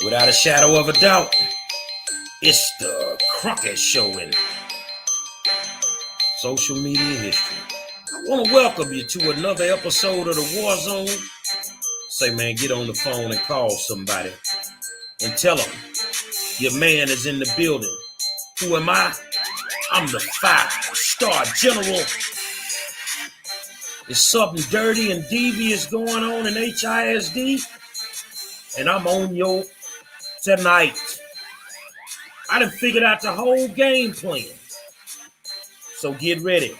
Without a shadow of a doubt, it's the Crockett Show in social media history. I want to welcome you to another episode of the War Zone. Say, man, get on the phone and call somebody and tell them your man is in the building. Who am I? I'm the 5-star general. There's something dirty and devious going on in HISD, and I'm on your tonight. I done figured out the whole game plan. So get ready.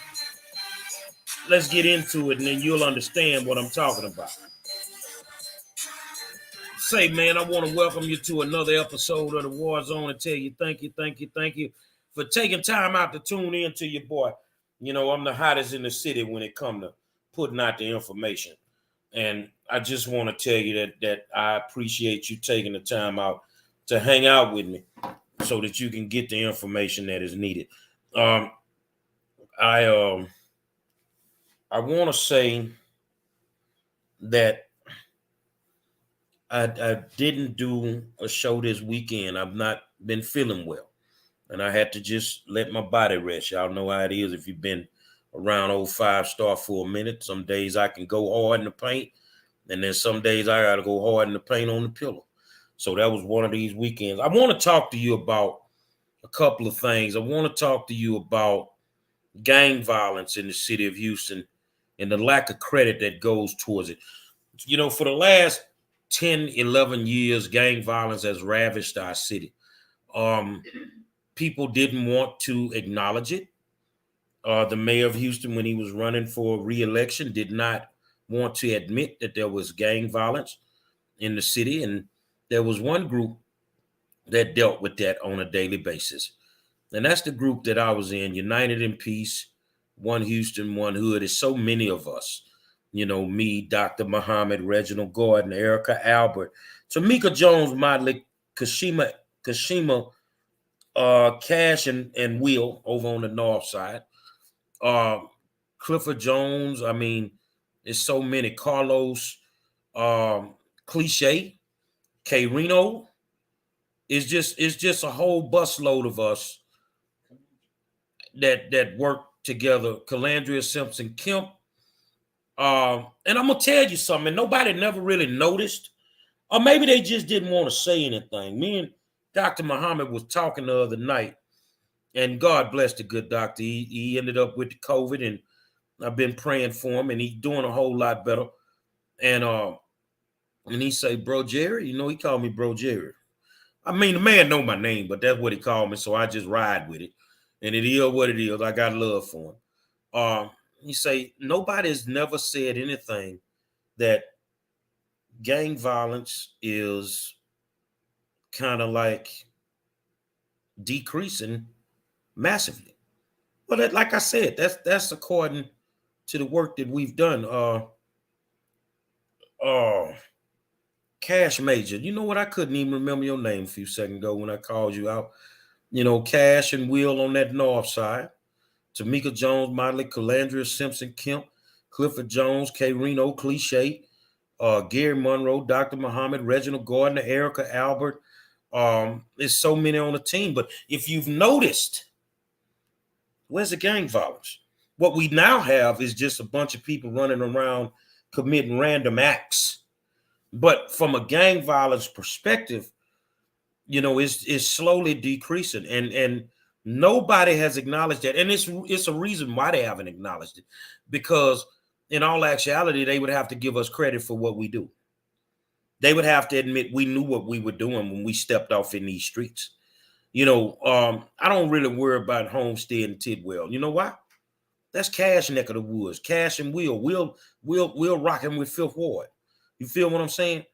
Let's get into it, and then you'll understand what I'm talking about. Say, man, I want to welcome you to another episode of the War Zone and tell you thank you for taking time out to tune in to your boy. You know, I'm the hottest in the city when it comes to putting out the information. And I just want to tell you that I appreciate you taking the time out to hang out with me so that you can get the information that is needed. I want to say that I didn't do a show this weekend. I've not been feeling well, and I had to just let my body rest. Y'all know how it is if you've been around old 5-star for a minute. Some days I can go hard in the paint, and then some days I got to go hard in the paint on the pillow. So that was one of these weekends. I want to talk to you about a couple of things. I want to talk to you about gang violence in the city of Houston and the lack of credit that goes towards it. You know, for the last 10, 11 years, gang violence has ravaged our city. People didn't want to acknowledge it. The mayor of Houston, when he was running for re-election, did not want to admit that there was gang violence in the city. And there was one group that dealt with that on a daily basis. And that's the group that I was in, United in Peace, One Houston, One Hood. It's so many of us. You know, me, Dr. Muhammad, Reginald Gordon, Erica Albert, Tamika Jones, Motley, Kashima, Cash and Will over on the north side. Clifford Jones, I mean, there's so many. Carlos, Cliche, K Reno. It's just a whole busload of us that work together. Calandria Simpson Kemp. And I'm gonna tell you something, nobody never really noticed, or maybe they just didn't want to say anything. Me and Dr. Muhammad was talking the other night, and God bless the good doctor. He ended up with the COVID, and I've been praying for him, and he's doing a whole lot better. And he say, Bro Jerry, you know, he called me Bro Jerry. I mean, the man know my name, but that's what he called me, so I just ride with it. And it is what it is. I got love for him. He say, nobody's never said anything that gang violence is kind of like decreasing massively. But like I said, that's according to the work that we've done. Cash Major, you know what? I couldn't even remember your name a few seconds ago when I called you out. You know, Cash and Will on that north side. Tamika Jones, Motley, Calandria Simpson Kemp, Clifford Jones, K Reno, Cliche, Gary Monroe, Dr. Muhammad, Reginald Gordon, Erica Albert. There's so many on the team. But if you've noticed, where's the gang violence? What we now have is just a bunch of people running around committing random acts. But from a gang violence perspective, you know, it's slowly decreasing. And nobody has acknowledged that. And it's a reason why they haven't acknowledged it. Because in all actuality, they would have to give us credit for what we do. They would have to admit we knew what we were doing when we stepped off in these streets. You know, I don't really worry about Homestead and Tidwell. You know why? That's Cash neck of the woods. Cash and Will rocking with Fifth Ward. You feel what I'm saying?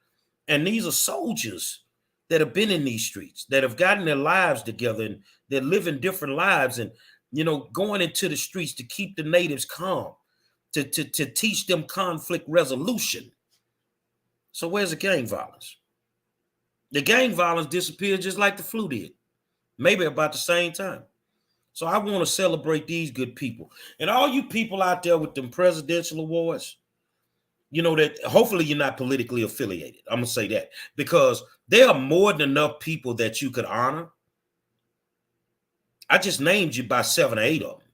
And these are soldiers that have been in these streets, that have gotten their lives together, and they're living different lives, and, you know, going into the streets to keep the natives calm, to teach them conflict resolution. So where's the gang violence? The gang violence disappeared just like the flu did, maybe about the same time. So I want to celebrate these good people. And all you people out there with them presidential awards, you know, that hopefully you're not politically affiliated. I'm going to say that because there are more than enough people that you could honor. I just named you by 7 or 8 of them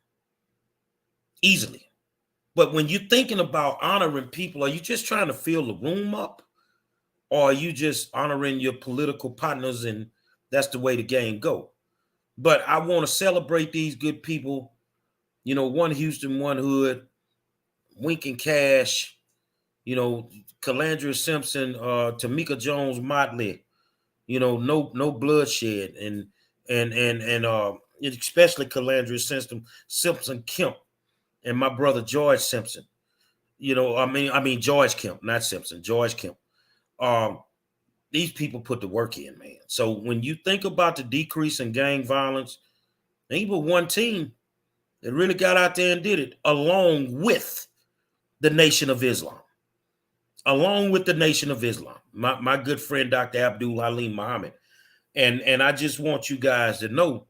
easily. But when you're thinking about honoring people, are you just trying to fill the room up? Or are you just honoring your political partners and that's the way the game go? But I want to celebrate these good people. You know, one Houston, one Hood, Wink and Cash, you know, Calandria Simpson, Tamika Jones Motley, you know, no bloodshed, and especially Calandria Simpson Kemp, and my brother George Simpson. You know, I mean George Kemp, not Simpson, George Kemp. These people put the work in, man. So when you think about the decrease in gang violence, ain't but one team that really got out there and did it, along with the Nation of Islam. Along with the Nation of Islam, my good friend Dr. Abdul Halim Muhammad. And I just want you guys to know,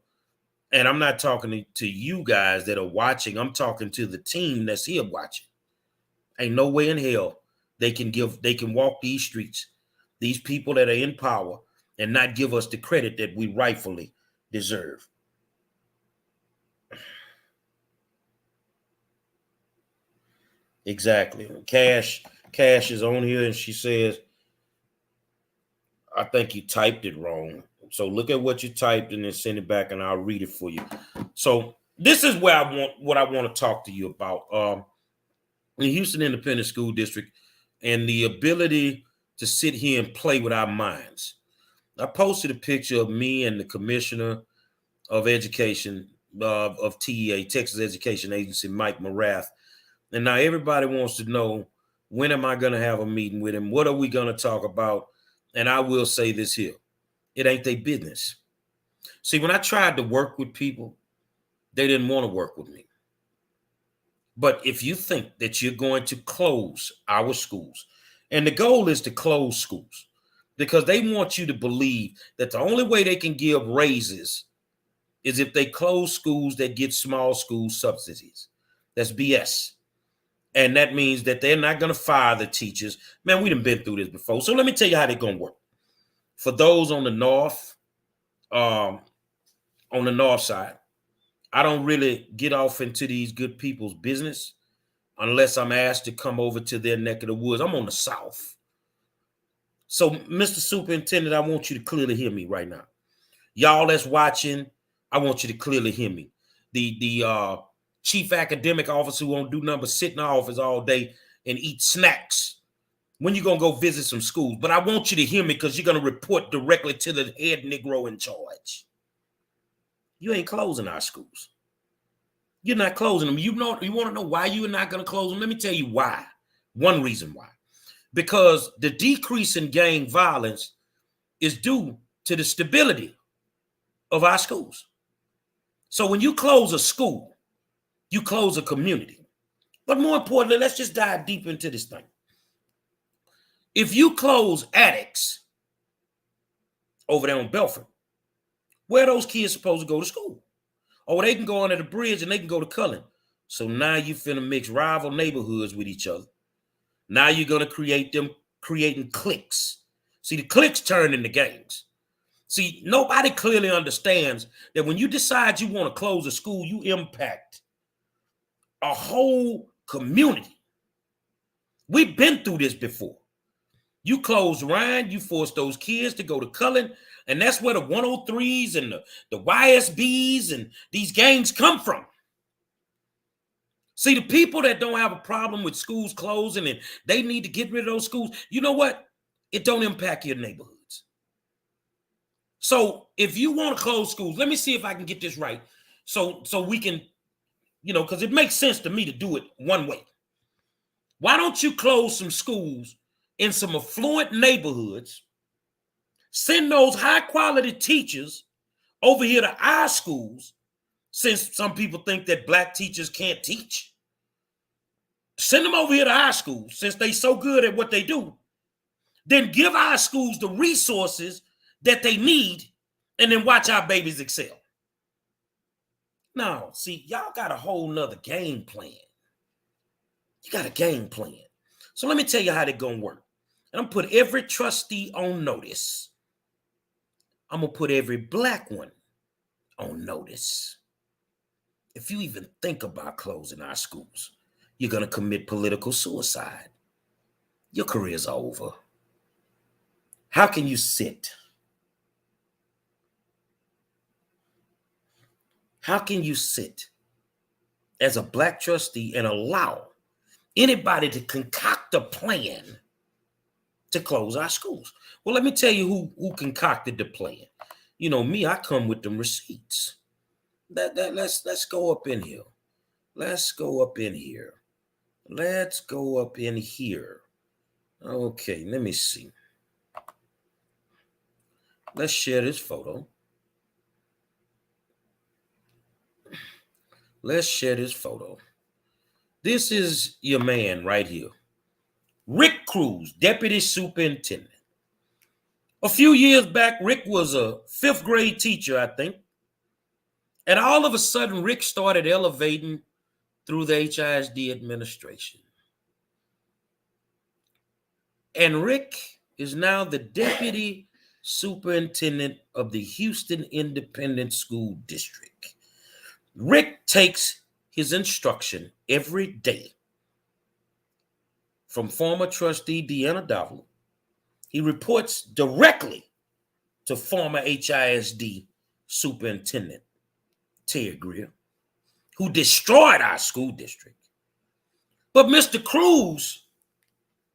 and I'm not talking to you guys that are watching, I'm talking to the team that's here watching. Ain't no way in hell they can walk these streets, these people that are in power, and not give us the credit that we rightfully deserve. Exactly. Cash is on here and she says, I think you typed it wrong. So look at what you typed and then send it back and I'll read it for you. So this is where I want to talk to you about. The Houston Independent School District and the ability to sit here and play with our minds. I posted a picture of me and the commissioner of education of TEA, Texas Education Agency, Mike Morath. And now everybody wants to know, when am I going to have a meeting with him? What are we going to talk about? And I will say this here. It ain't their business. See, when I tried to work with people, they didn't want to work with me. But if you think that you're going to close our schools, and the goal is to close schools, because they want you to believe that the only way they can give raises is if they close schools that get small school subsidies. That's BS. And that means that they're not going to fire the teachers. Man, we done been through this before. So let me tell you how they're going to work. For those on the north side, I don't really get off into these good people's business unless I'm asked to come over to their neck of the woods. I'm on the south. So, Mr. Superintendent, I want you to clearly hear me right now. Y'all that's watching, I want you to clearly hear me. The chief academic officer who won't do nothing but sit in the office all day and eat snacks. When you going to go visit some schools? But I want you to hear me because you're going to report directly to the head Negro in charge. You ain't closing our schools. You're not closing them. You want to know why you're not going to close them? Let me tell you why. One reason why. Because the decrease in gang violence is due to the stability of our schools. So when you close a school, you close a community. But more importantly, let's just dive deep into this thing. If you close addicts over there on Belford, where are those kids supposed to go to school? Or they can go under the bridge and they can go to Cullen. So now you finna mix rival neighborhoods with each other. Now you're going to creating cliques. See, the cliques turn into gangs. See, nobody clearly understands that when you decide you want to close a school, you impact a whole community. We've been through this before. You close Ryan, you force those kids to go to Cullen, and that's where the 103s and the YSBs and these gangs come from. See, the people that don't have a problem with schools closing and they need to get rid of those schools, you know what? It don't impact your neighborhoods. So if you want to close schools, let me see if I can get this right. So we can, because it makes sense to me to do it one way. Why don't you close some schools in some affluent neighborhoods, send those high quality teachers over here to our schools, since some people think that black teachers can't teach. Send them over here to our schools since they so good at what they do. Then give our schools the resources that they need and then watch our babies excel. Now, see, y'all got a whole nother game plan. You got a game plan. So let me tell you how they're going to work. And I'm going to put every trustee on notice. I'm going to put every black one on notice. If you even think about closing our schools, you're going to commit political suicide. Your career's over. How can you sit? How can you sit as a black trustee and allow anybody to concoct a plan to close our schools? Well, let me tell you who concocted the plan. You know me, I come with them receipts. Let's go up in here. Let's go up in here. Let's go up in here. Okay, let me see. Let's share this photo. Let's share this photo. This is your man right here, Rick Cruz, Deputy Superintendent. A few years back, Rick was a 5th grade teacher, I think. And all of a sudden, Rick started elevating through the HISD administration. And Rick is now the Deputy Superintendent of the Houston Independent School District. Rick takes his instruction every day from former trustee Deanna Davila. He reports directly to former HISD Superintendent Ted Greer, who destroyed our school district. But Mr. Cruz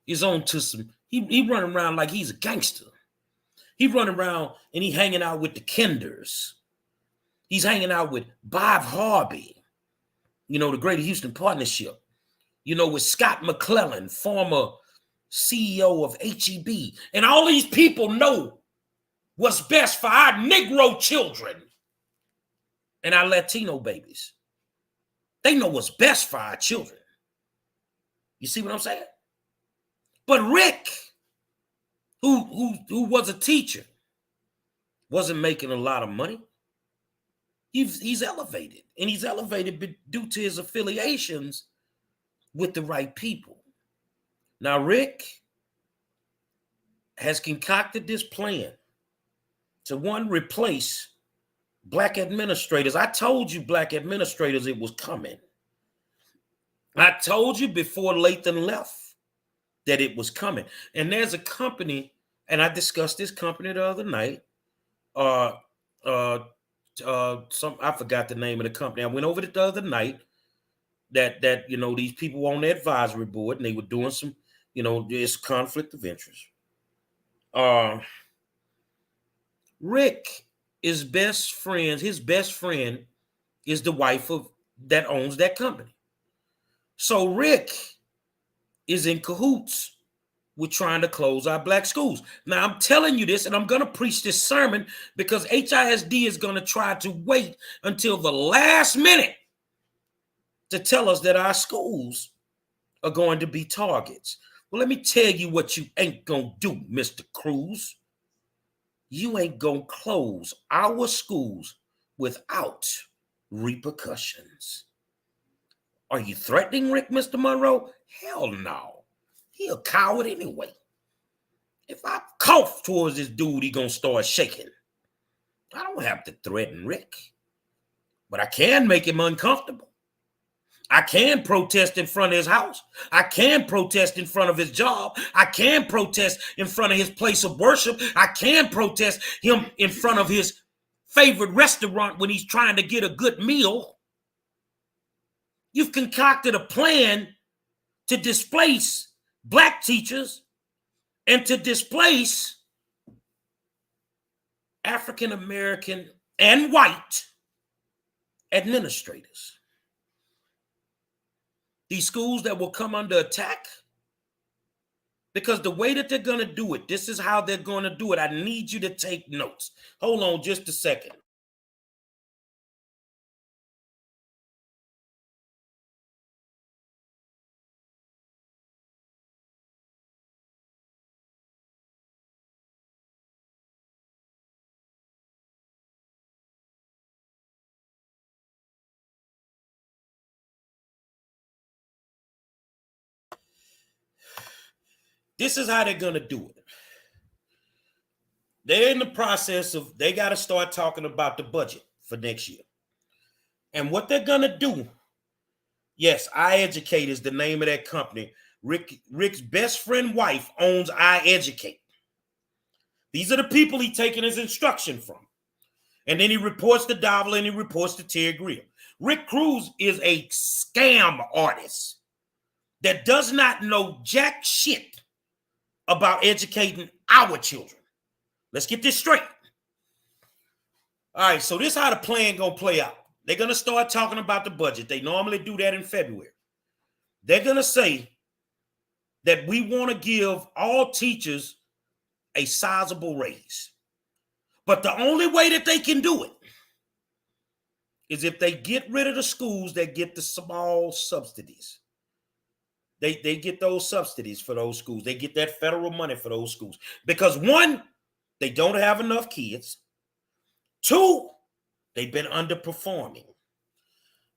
is on to some, he running around like he's a gangster. He running around and he hanging out with the Kenders. He's hanging out with Bob Harvey, you know, the Greater Houston Partnership, you know, with Scott McClellan, former CEO of HEB. And all these people know what's best for our Negro children and our Latino babies. They know what's best for our children. You see what I'm saying? But Rick, who was a teacher, wasn't making a lot of money. He's elevated, and he's elevated due to his affiliations with the right people. Now, Rick has concocted this plan to, one, replace black administrators. I told you, black administrators, it was coming. I told you before Lathan left that it was coming. And there's a company, and I discussed this company the other night. I forgot the name of the company. I went over it the other night. That you know, these people were on the advisory board and they were doing some, you know, there's conflict of interest. Rick is best friends. His best friend is the wife of that owns that company. So Rick is in cahoots with trying to close our black schools. Now, I'm telling you this, and I'm going to preach this sermon because HISD is going to try to wait until the last minute to tell us that our schools are going to be targets. Well, let me tell you what you ain't going to do, Mr. Cruz. You ain't going to close our schools without repercussions. Are you threatening Rick, Mr. Monroe? Hell no. He a coward anyway. If I cough towards this dude, he gonna start shaking. I don't have to threaten Rick, but I can make him uncomfortable. I can protest in front of his house. I can protest in front of his job. I can protest in front of his place of worship. I can protest him in front of his favorite restaurant when he's trying to get a good meal. You've concocted a plan to displace black teachers and to displace African American and white administrators. These schools that will come under attack, because the way that they're going to do it, this is how they're going to do it. I need you to take notes. Hold on just a second. This is how they're going to do it. They're in the process of, they got to start talking about the budget for next year. And what they're going to do, yes, iEducate is the name of that company. Rick's best friend wife owns iEducate. These are the people he's taking his instruction from. And then he reports to Davila and he reports to Terry Greer. Rick Cruz is a scam artist that does not know jack shit about educating our children. Let's get this straight. All right, so this is how the plan gonna play out. They're gonna start talking about the budget. They normally do that in February. They're gonna say that we want to give all teachers a sizable raise. But the only way that they can do it is if they get rid of the schools that get the small subsidies. They get those subsidies for those schools. They get that federal money for those schools. Because one, they don't have enough kids. Two, they've been underperforming.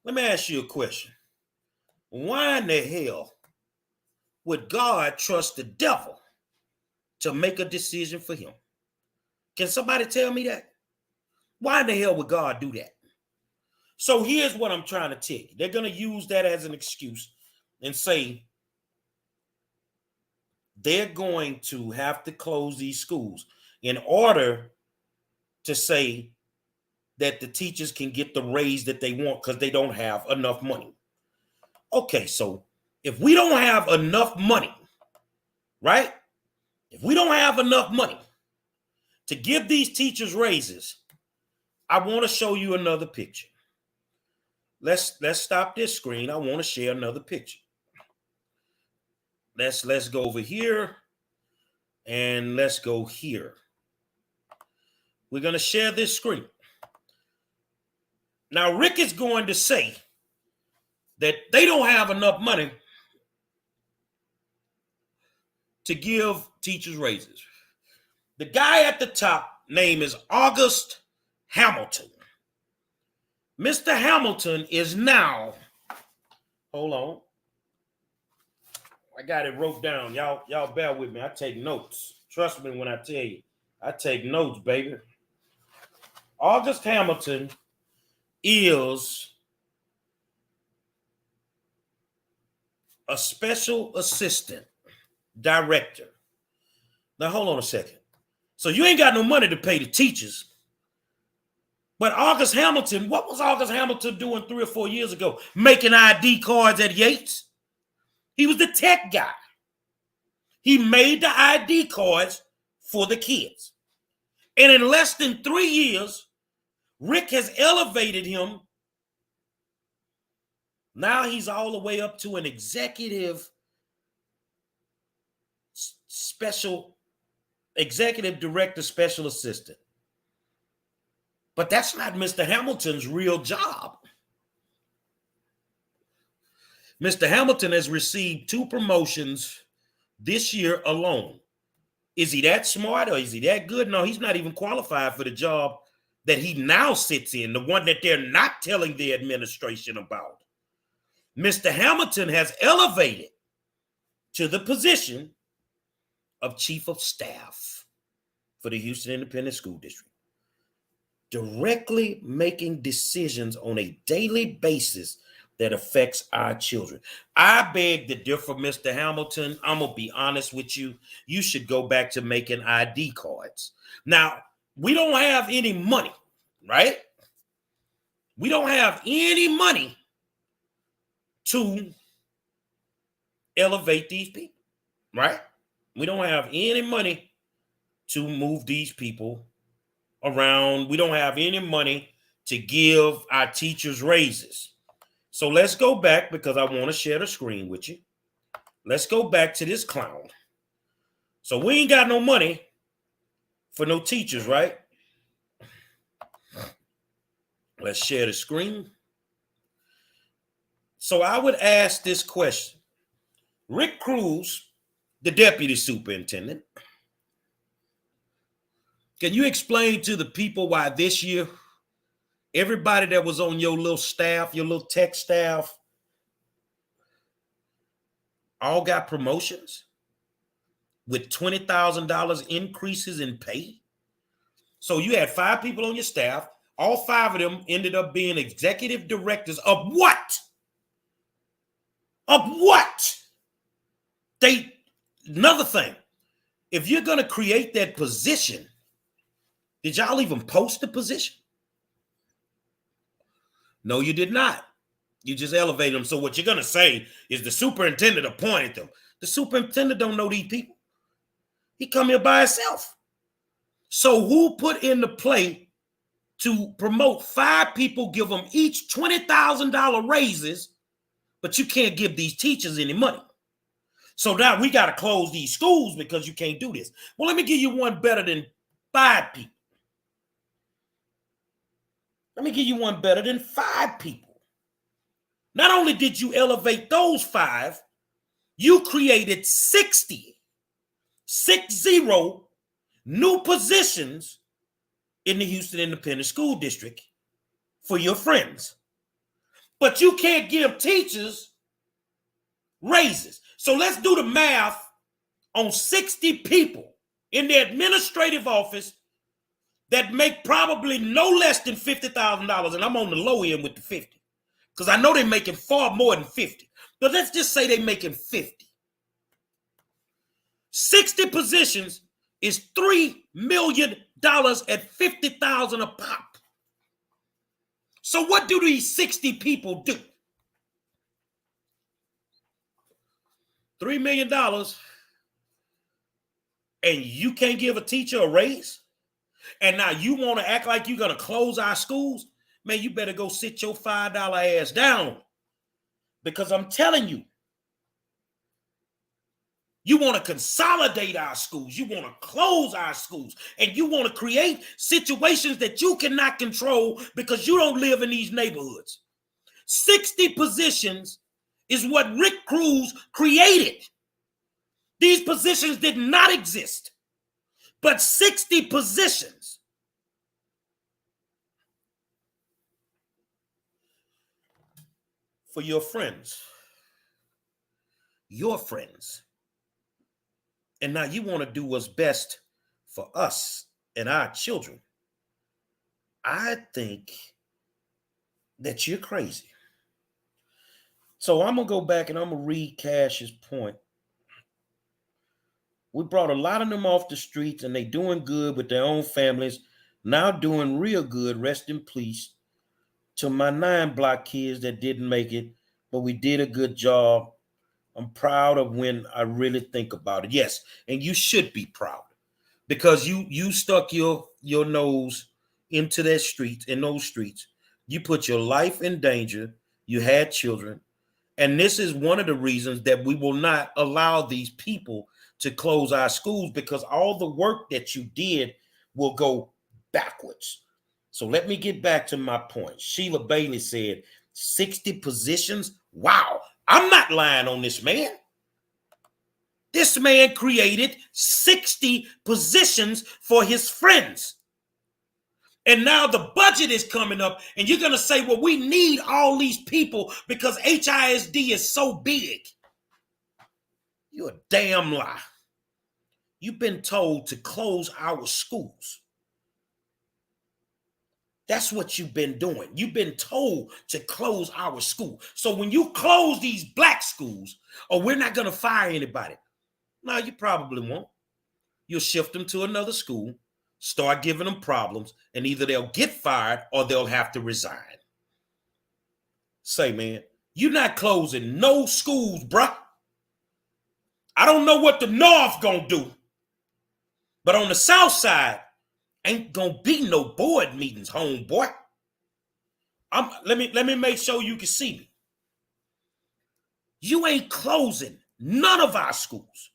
Let me ask you a question. Why in the hell would God trust the devil to make a decision for him? Can somebody tell me that? Why in the hell would God do that? So here's what I'm trying to tell you. They're going to use that as an excuse and say they're going to have to close these schools in order to say that the teachers can get the raise that they want because they don't have enough money. Okay, so if we don't have enough money, right? If we don't have enough money to give these teachers raises, I want to show you another picture. Let's stop this screen. I want to share another picture. Let's go over here and let's go here. We're going to share this screen. Now, Rick is going to say that they don't have enough money to give teachers raises. The guy at the top name is August Hamilton. Mr. Hamilton is now, hold on. I got it wrote down. Y'all bear with me. I take notes. Trust me when I tell you. I take notes, baby. August Hamilton is a special assistant director. Now, hold on a second. So you ain't got no money to pay the teachers. But August Hamilton, what was August Hamilton doing 3 or 4 years ago? Making ID cards at Yates. He was the tech guy. He made the ID cards for the kids. And in less than 3 years, Rick has elevated him. Now he's all the way up to an executive director, special assistant. But that's not Mr. Hamilton's real job. Mr. Hamilton has received 2 promotions this year alone. Is he that smart or is he that good? No, he's not even qualified for the job that he now sits in, the one that they're not telling the administration about. Mr. Hamilton has elevated to the position of chief of staff for the Houston Independent School District, directly making decisions on a daily basis that affects our children. I beg to differ, Mr. Hamilton. I'm going to be honest with you. You should go back to making ID cards. Now, we don't have any money, right? We don't have any money to elevate these people, right? We don't have any money to move these people around. We don't have any money to give our teachers raises. So let's go back because I want to share the screen with you. Let's go back to this clown. So we ain't got no money for no teachers, right? Let's share the screen. So I would ask this question. Rick Cruz, the deputy superintendent, can you explain to the people why this year everybody that was on your little staff, your little tech staff, all got promotions? with $20,000 increases in pay. So you had 5 people on your staff. All 5 of them ended up being executive directors of what? Of what? Another thing, if you're going to create that position, did y'all even post the position? No, you did not. You just elevated them. So what you're going to say is the superintendent appointed them. The superintendent don't know these people. He come here by himself. So who put in the play to promote 5 people, give them each $20,000 raises, but you can't give these teachers any money? So now we got to close these schools because you can't do this. Well, let me give you one better than 5 people. Let me give you one better than 5 people. Not only did you elevate those 5, you created 60 new positions in the Houston Independent School District for your friends. But you can't give teachers raises. So let's do the math on 60 people in the administrative office that make probably no less than $50,000. And I'm on the low end with the 50 because I know they're making far more than 50. But let's just say they're making 50. 60 positions is $3 million at $50,000 a pop. So what do these 60 people do? $3 million, and you can't give a teacher a raise? And now you want to act like you're going to close our schools? Man, you better go sit your $5 ass down. Because I'm telling you, you want to consolidate our schools. You want to close our schools. And you want to create situations that you cannot control because you don't live in these neighborhoods. 60 positions is what Rick Cruz created. These positions did not exist. But 60 positions. For your friends. Your friends. And now you want to do what's best for us and our children. I think that you're crazy. So I'm going to go back and I'm going to read Cash's point. We brought a lot of them off the streets and they doing good with their own families. Now doing real good, rest in peace, to my 9 block kids that didn't make it, but we did a good job. I'm proud of when I really think about it. Yes, and you should be proud because you stuck your nose into that street, in those streets. You put your life in danger. You had children. And this is one of the reasons that we will not allow these people to close our schools, because all the work that you did will go backwards. So let me get back to my point. Sheila Bailey said 60 positions. Wow. I'm not lying on this man. This man created 60 positions for his friends. And now the budget is coming up and you're going to say, well, we need all these people because HISD is so big. You're a damn lie. You've been told to close our schools. That's what you've been doing. You've been told to close our school. So when you close these black schools, or we're not going to fire anybody. No, you probably won't. You'll shift them to another school, start giving them problems, and either they'll get fired or they'll have to resign. Say, man, you're not closing no schools, bruh. I don't know what the North gonna do, but on the South side, ain't gonna be no board meetings, homeboy. Let me make sure you can see me. You ain't closing none of our schools.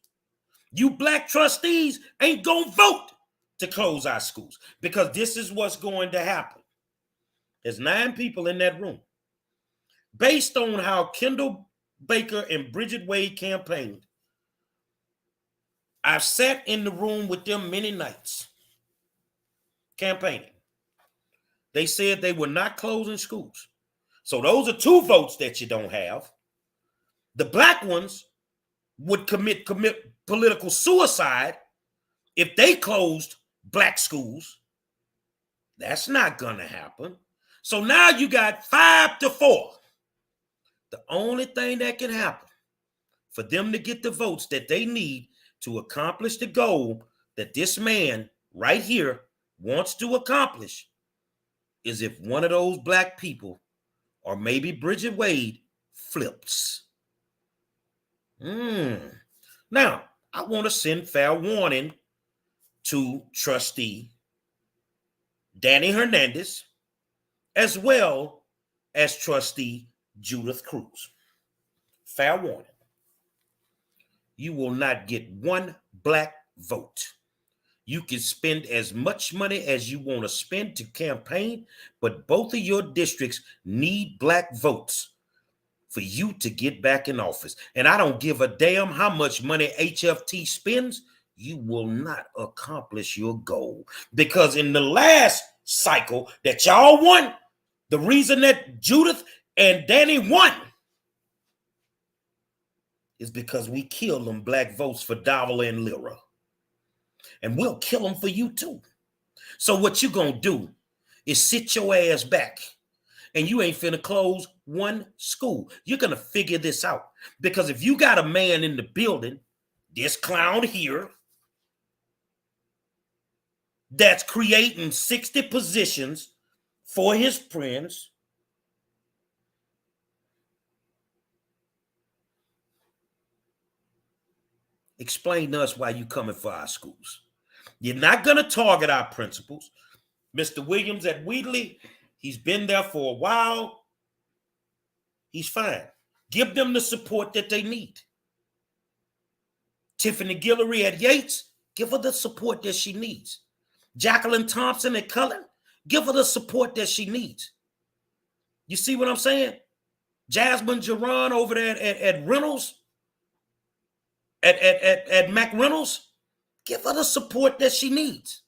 You black trustees ain't gonna vote to close our schools, because this is what's going to happen. There's 9 people in that room. Based on how Kendall Baker and Bridget Wade campaigned, I've sat in the room with them many nights campaigning. They said they were not closing schools. So those are 2 votes that you don't have. The black ones would commit political suicide if they closed black schools. That's not going to happen. So now you got 5-4. The only thing that can happen for them to get the votes that they need to accomplish the goal that this man right here wants to accomplish is if one of those black people, or maybe Bridget Wade, flips. Now, I want to send fair warning to Trustee Danny Hernandez, as well as Trustee Judith Cruz. Fair warning. You will not get one black vote. You can spend as much money as you want to spend to campaign, but both of your districts need black votes for you to get back in office. And I don't give a damn how much money HFT spends, you will not accomplish your goal. Because in the last cycle that y'all won, the reason that Judith and Danny won is because we killed them black votes for Dollar and Lira. And we'll kill them for you too. So what you gonna do is sit your ass back, and you ain't finna close one school. You're gonna figure this out. Because if you got a man in the building, this clown here, that's creating 60 positions for his friends, explain to us why you coming for our schools. You're not going to target our principals. Mr. Williams at Wheatley, he's been there for a while. He's fine. Give them the support that they need. Tiffany Guillory at Yates, give her the support that she needs. Jacqueline Thompson at Cullen, give her the support that she needs. You see what I'm saying? Jasmine Jerron over there at Reynolds, at Mac Reynolds, give her the support that she needs.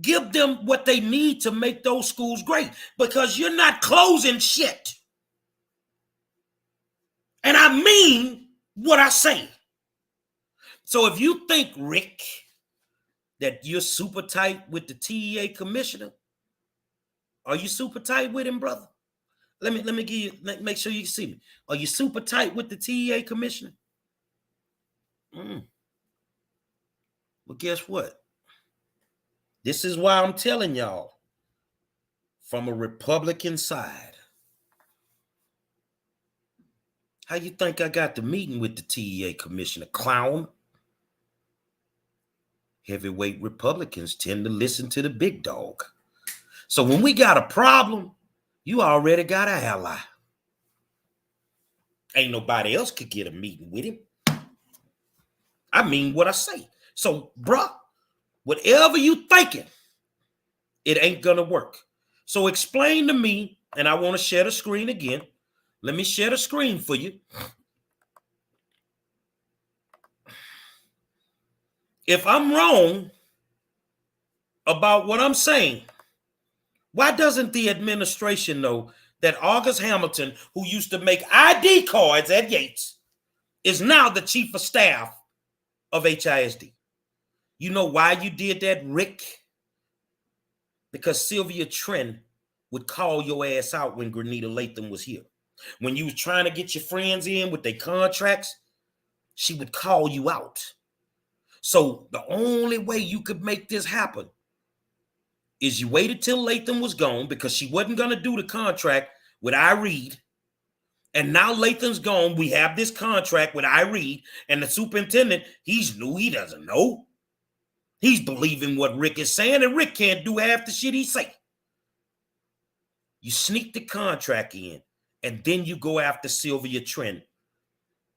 Give them what they need to make those schools great, because you're not closing shit. And I mean what I say. So if you think, Rick, that you're super tight with the TEA commissioner, are you super tight with him, brother? Let me give you, make sure you see me. Are you super tight with the TEA commissioner? Well, guess what? This is why I'm telling y'all from a Republican side. How you think I got the meeting with the TEA commissioner, clown? Heavyweight Republicans tend to listen to the big dog. So when we got a problem, you already got an ally. Ain't nobody else could get a meeting with him. I mean what I say. So, bruh, whatever you thinking, it ain't gonna work. So explain to me, and I want to share the screen again. Let me share the screen for you. If I'm wrong about what I'm saying, why doesn't the administration know that August Hamilton, who used to make ID cards at Yates, is now the chief of staff of HISD? You know why you did that, Rick? Because Sylvia Trent would call your ass out when Grenita Latham was here. When you was trying to get your friends in with their contracts, she would call you out. So the only way you could make this happen is you waited till Latham was gone, because she wasn't going to do the contract with I Reed. And now Latham's gone. We have this contract with I Reed, and the superintendent, he's new. He doesn't know. He's believing what Rick is saying, and Rick can't do half the shit he say. You sneak the contract in, and then you go after Sylvia Trent,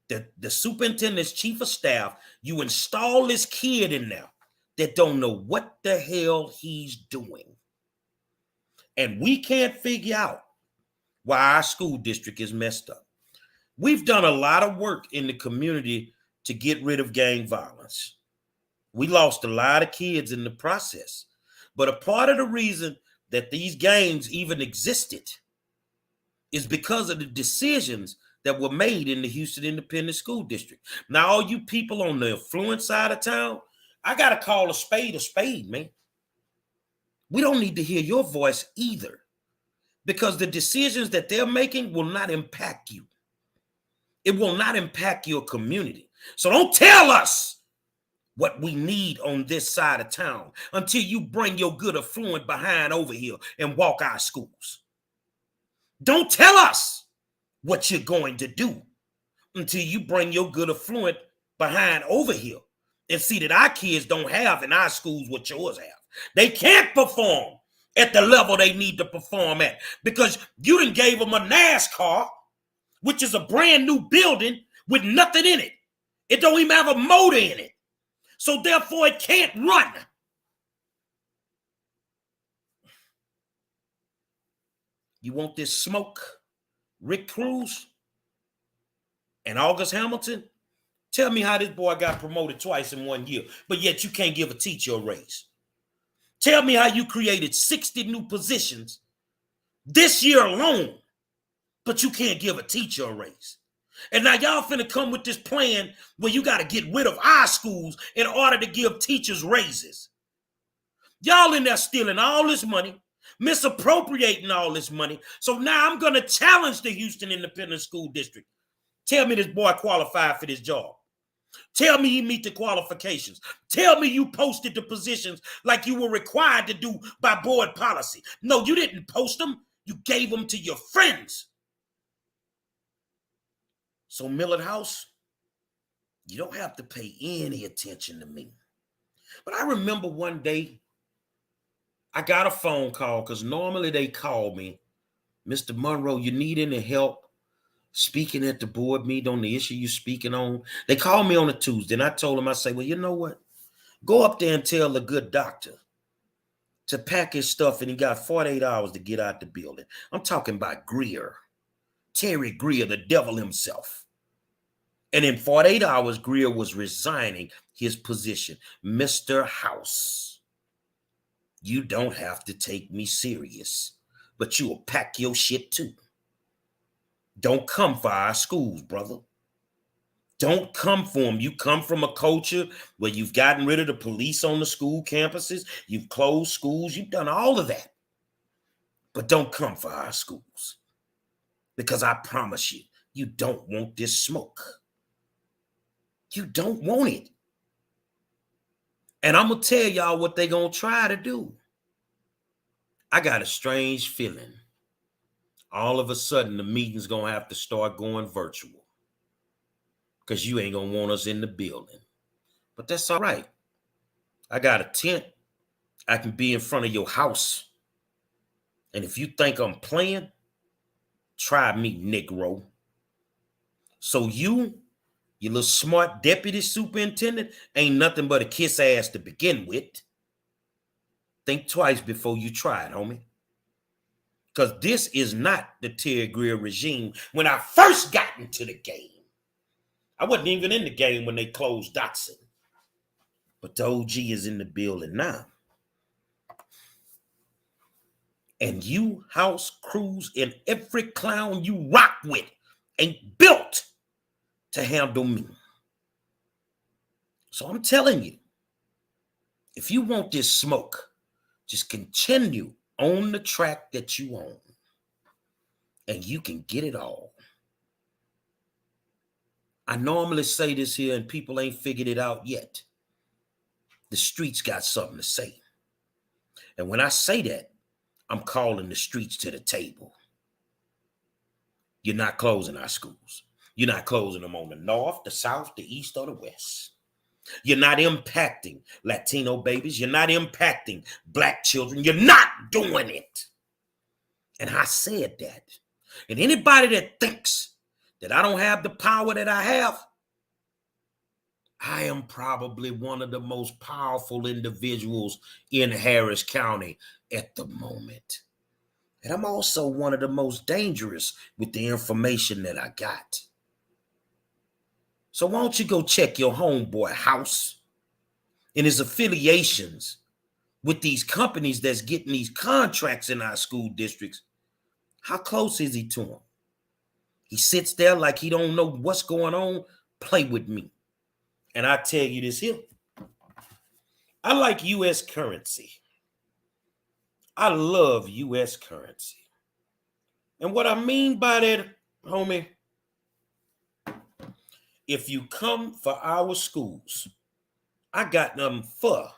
the superintendent's chief of staff. You install this kid in there that don't know what the hell he's doing. And we can't figure out why our school district is messed up. We've done a lot of work in the community to get rid of gang violence. We lost a lot of kids in the process. But a part of the reason that these gangs even existed is because of the decisions that were made in the Houston Independent School District. Now, all you people on the affluent side of town, I got to call a spade, man. We don't need to hear your voice either, because the decisions that they're making will not impact you. It will not impact your community. So don't tell us what we need on this side of town until you bring your good affluent behind over here and walk our schools. Don't tell us what you're going to do until you bring your good affluent behind over here and see that our kids don't have in our schools what yours have. They can't perform at the level they need to perform at because you done gave them a NASCAR, which is a brand new building with nothing in it. It don't even have a motor in it. So therefore it can't run. You want this smoke? Rick Cruz and August Hamilton? Tell me how this boy got promoted twice in 1 year, but yet you can't give a teacher a raise. Tell me how you created 60 new positions this year alone, but you can't give a teacher a raise. And now y'all finna come with this plan where you got to get rid of our schools in order to give teachers raises. Y'all in there stealing all this money, misappropriating all this money. So now I'm going to challenge the Houston Independent School District. Tell me this boy qualified for this job. Tell me he meet the qualifications. Tell me you posted the positions like you were required to do by board policy. No, you didn't post them. You gave them to your friends. So Millard House, you don't have to pay any attention to me. But I remember one day I got a phone call because normally they call me, Mr. Monroe, you need any help speaking at the board meeting on the issue you're speaking on? They called me on a Tuesday and I told them, I say, well, you know what? Go up there and tell the good doctor to pack his stuff and he got 48 hours to get out the building. I'm talking about Greer, Terry Greer, the devil himself. And in 48 hours, Greer was resigning his position. Mr. House, you don't have to take me serious, but you will pack your shit too. Don't come for our schools, brother. Don't come for them. You come from a culture where you've gotten rid of the police on the school campuses. You've closed schools. You've done all of that. But don't come for our schools, because I promise you, you don't want this smoke. You don't want it. And I'm going to tell y'all what they're going to try to do. I got a strange feeling. All of a sudden, the meeting's going to have to start going virtual because you ain't going to want us in the building. But that's all right. I got a tent. I can be in front of your house. And if you think I'm playing, try me, Negro. So you little smart deputy superintendent, ain't nothing but a kiss ass to begin with. Think twice before you try it, homie. Because this is not the Terry Greer regime. When I first got into the game, I wasn't even in the game when they closed Dotson. But the OG is in the building now. And you, House, Cruz, and every clown you rock with ain't built to handle me. So I'm telling you, if you want this smoke, just continue on the track that you own, and you can get it all. I normally say this here, and people ain't figured it out yet. The streets got something to say. And when I say that, I'm calling the streets to the table. You're not closing our schools. You're not closing them on the north, the south, the east, or the west. You're not impacting Latino babies. You're not impacting Black children. You're not doing it. And I said that. And anybody that thinks that I don't have the power that I have, I am probably one of the most powerful individuals in Harris County at the moment. And I'm also one of the most dangerous with the information that I got. So why don't you go check your homeboy House and his affiliations with these companies that's getting these contracts in our school districts. How close is he to them? He sits there like he don't know what's going on. Play with me. And I tell you this here. I like U.S. currency. I love U.S. currency. And what I mean by that, homie, if you come for our schools, I got nothing for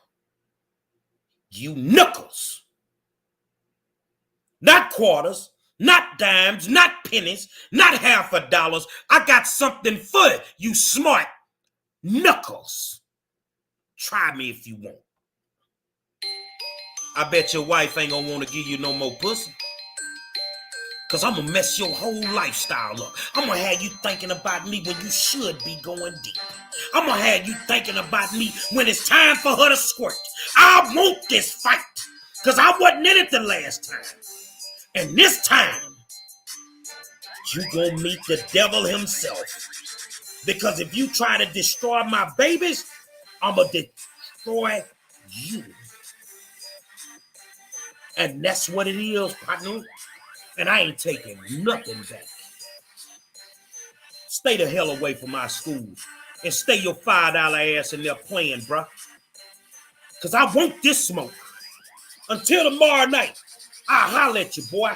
you knuckles. Not quarters, not dimes, not pennies, not half a dollars. I got something for you smart knuckles. Try me if you want. I bet your wife ain't gonna want to give you no more pussy. Cause I'm gonna mess your whole lifestyle up. I'm gonna have you thinking about me when you should be going deep. I'm gonna have you thinking about me when it's time for her to squirt. I want this fight. Cause I wasn't in it the last time. And this time, you gonna meet the devil himself. Because if you try to destroy my babies, I'm gonna destroy you. And that's what it is, partner. And I ain't taking nothing back. Stay the hell away from my schools. And stay your $5 ass in there playing, bruh. Because I want this smoke. Until tomorrow night, I'll holler at you, boy.